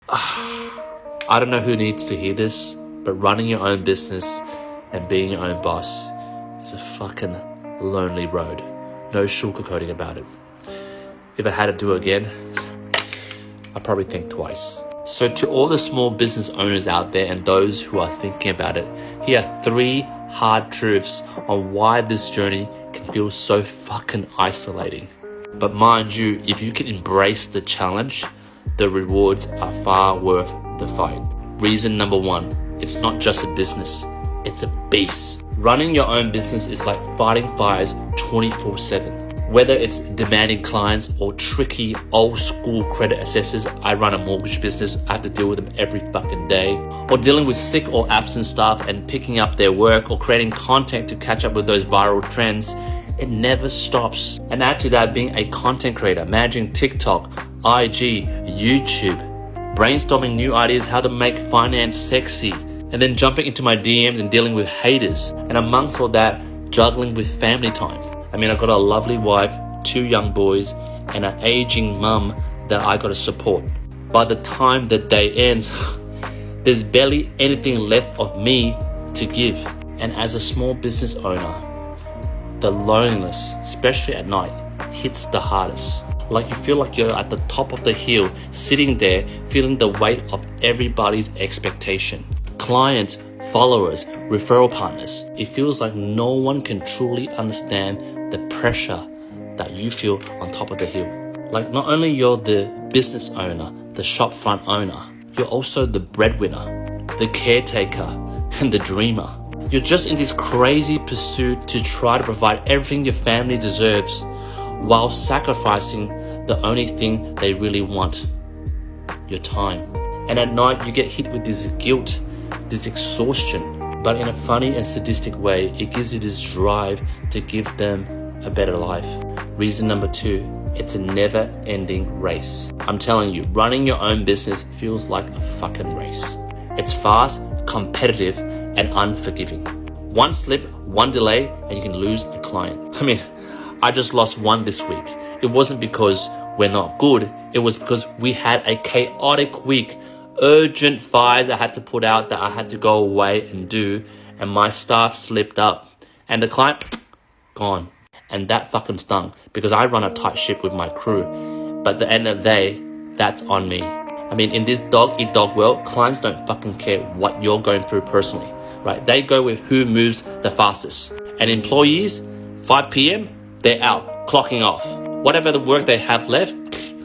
I don't know who needs to hear this, but running your own business and being your own boss is a fucking lonely road. No sugarcoating about it. If I had to do it again, I'd probably think twice. So to all the small business owners out there and those who are thinking about it, here are 3 hard truths on why this journey can feel so fucking isolating. But mind you, if you can embrace the challenge, the rewards are far worth the fight. Reason number 1, it's not just a business, it's a beast. Running your own business is like fighting fires 24/7. Whether it's demanding clients or tricky old school credit assessors, I run a mortgage business, I have to deal with them every fucking day. Or dealing with sick or absent staff and picking up their work, or creating content to catch up with those viral trends, it never stops. And add to that being a content creator, managing TikTok, IG, YouTube, brainstorming new ideas how to make finance sexy, and then jumping into my DMs and dealing with haters. And amongst all that, juggling with family time. I mean, I've got a lovely wife, 2 young boys, and an aging mum that I got to support. By the time the day ends, there's barely anything left of me to give. And as a small business owner, the loneliness, especially at night, hits the hardest. Like you feel like you're at the top of the hill, sitting there, feeling the weight of everybody's expectation. Clients, followers, referral partners. It feels like no one can truly understand the pressure that you feel on top of the hill. Like not only you're the business owner, the shop front owner, you're also the breadwinner, the caretaker, and the dreamer. You're just in this crazy pursuit to try to provide everything your family deserves while sacrificing the only thing they really want, your time. And at night you get hit with this guilt, this exhaustion, but in a funny and sadistic way, it gives you this drive to give them a better life. Reason number 2, it's a never-ending race. I'm telling you, running your own business feels like a fucking race. It's fast, competitive, and unforgiving. One slip, one delay, and you can lose a client. I mean, I just lost one this week. It wasn't because we're not good, it was because we had a chaotic week. Urgent fires I had to put out that I had to go away and do, and my staff slipped up, and the client, gone. And that fucking stung, because I run a tight ship with my crew. But at the end of the day, that's on me. I mean, in this dog-eat-dog world, clients don't fucking care what you're going through personally, right? They go with who moves the fastest. And employees, 5 p.m, they're out, clocking off. Whatever the work they have left,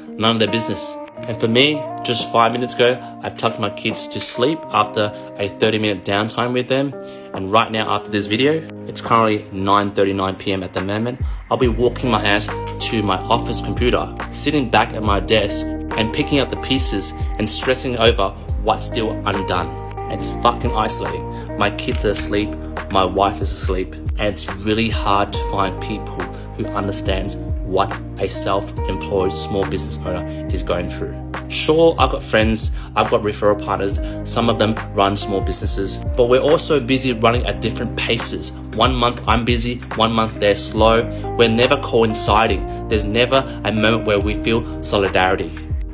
none of their business. And for me, just 5 minutes ago, I tucked my kids to sleep after a 30-minute downtime with them. And right now, after this video, it's currently 9:39 p.m. at the moment. I'll be walking my ass to my office computer, sitting back at my desk and picking up the pieces and stressing over what's still undone. And it's fucking isolating. My kids are asleep, my wife is asleep, and it's really hard to find people who understands what a self-employed small business owner is going through. Sure, I've got friends, I've got referral partners, some of them run small businesses, but we're also busy running at different paces. 1 month I'm busy, 1 month they're slow. We're never coinciding. There's never a moment where we feel solidarity.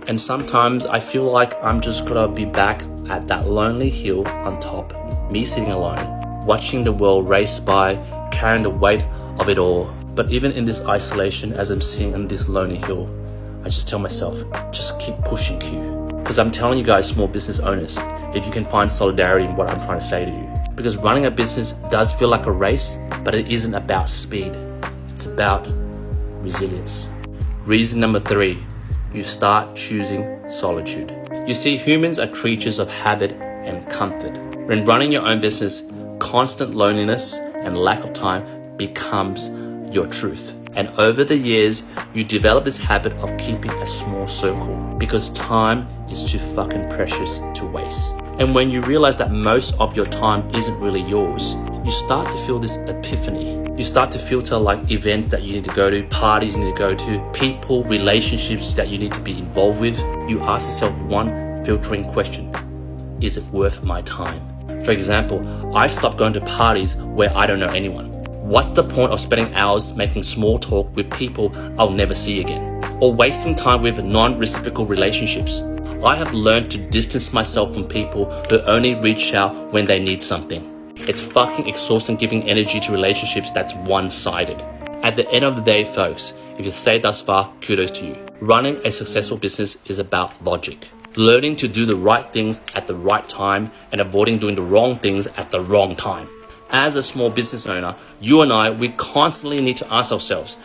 And sometimes I feel like I'm just gonna be back at that lonely hill on top, me sitting alone, watching the world race by, carrying the weight of it all. But even in this isolation, as I'm sitting on this lonely hill, I just tell myself, just keep pushing, Q. Because I'm telling you guys, small business owners, if you can find solidarity in what I'm trying to say to you. Because running a business does feel like a race, but it isn't about speed. It's about resilience. Reason number 3, you start choosing solitude. You see, humans are creatures of habit and comfort. When running your own business, constant loneliness and lack of time becomes your truth. And over the years, you develop this habit of keeping a small circle because time is too fucking precious to waste. And when you realize that most of your time isn't really yours, you start to feel this epiphany. You start to filter like events that you need to go to, parties you need to go to, people, relationships that you need to be involved with. You ask yourself one filtering question: is it worth my time? For example, I stopped going to parties where I don't know anyone. What's the point of spending hours making small talk with people I'll never see again? Or wasting time with non-reciprocal relationships? I have learned to distance myself from people who only reach out when they need something. It's fucking exhausting giving energy to relationships that's one-sided. At the end of the day, folks, if you stayed thus far, kudos to you. Running a successful business is about logic. Learning to do the right things at the right time and avoiding doing the wrong things at the wrong time. As a small business owner, you and I, we constantly need to ask ourselves,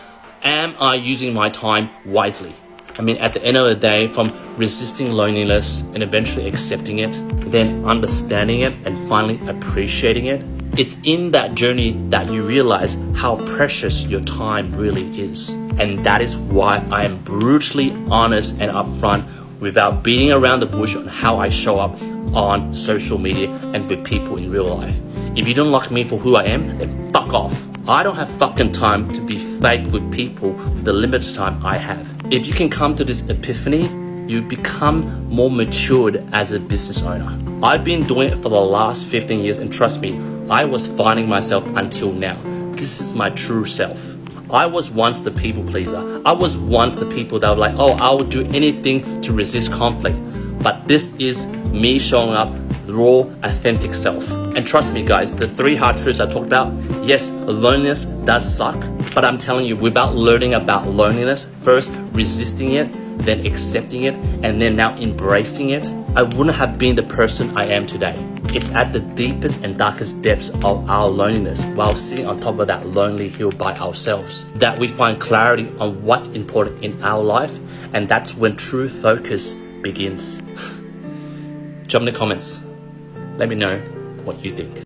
am I using my time wisely? I mean, at the end of the day, from resisting loneliness and eventually accepting it, then understanding it and finally appreciating it, it's in that journey that you realize how precious your time really is. And that is why I am brutally honest and upfront without beating around the bush on how I show up on social media and with people in real life. If you don't like me for who I am, then fuck off. I don't have fucking time to be fake with people with the limited time I have. If you can come to this epiphany, you become more matured as a business owner. I've been doing it for the last 15 years and trust me, I was finding myself until now. This is my true self. I was once the people pleaser. I was once the people that were like, oh, I will do anything to resist conflict. But this is me showing up raw, authentic self. And trust me guys, the 3 hard truths I talked about, yes, loneliness does suck, but I'm telling you, without learning about loneliness, first resisting it, then accepting it, and then now embracing it, I wouldn't have been the person I am today. It's at the deepest and darkest depths of our loneliness, while sitting on top of that lonely hill by ourselves, that we find clarity on what's important in our life, and that's when true focus begins. Jump in the comments. Let me know what you think.